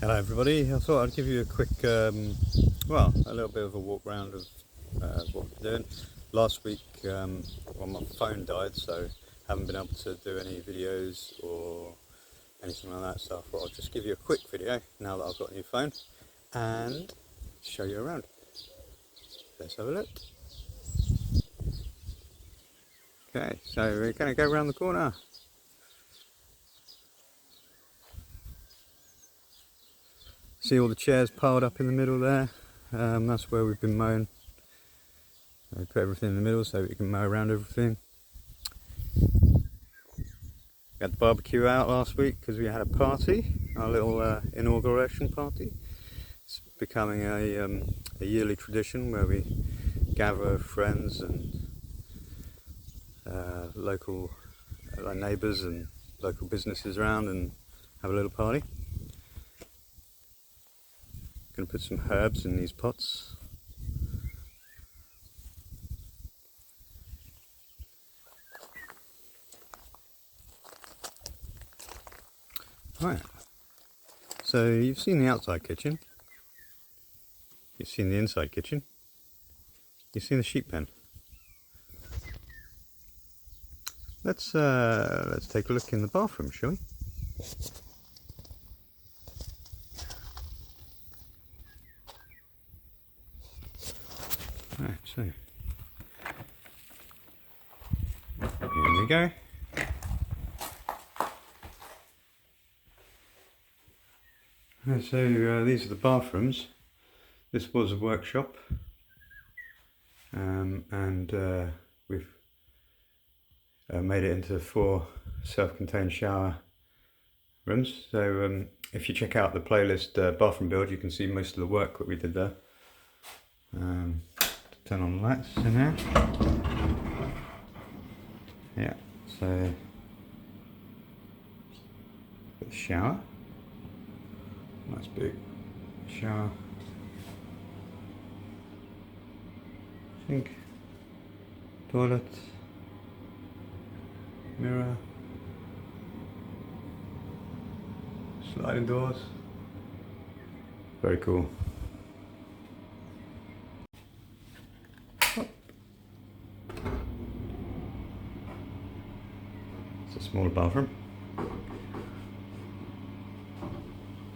Hello everybody, I thought I'd give you a quick, well, a little bit of a walk round of what we're doing. Last week, well, my phone died, so haven't been able to do any videos or anything like that, so I thought I'd just give you a quick video now that I've got a new phone and show you around. Let's have a look. Okay, so we're going to go around the corner. See all the chairs piled up in the middle there. That's where we've been mowing. We put everything in the middle so we can mow around everything. We had the barbecue out last week because we had a party, our little inauguration party. It's becoming a yearly tradition where we gather friends and local neighbours and local businesses around and have a little party. Going to put some herbs in these pots. Right, so you've seen the outside kitchen, you've seen the inside kitchen, you've seen the sheep pen. Let's take a look in the bathroom, shall we? Right, so here we go. So these are the bathrooms. This was a workshop, and we've made it into 4 self-contained shower rooms. So if you check out the playlist bathroom build, you can see most of the work that we did there. Turn on the lights in there. Yeah, so the shower. Nice big shower. Sink, toilet, mirror, sliding doors. Very cool. It's a smaller bathroom.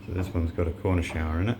So this one's got a corner shower in it.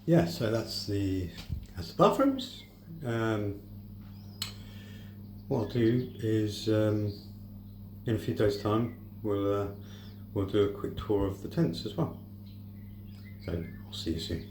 Yeah, so that's the bathrooms. What I'll do is in a few days' time we'll do a quick tour of the tents as well. So I'll see you soon.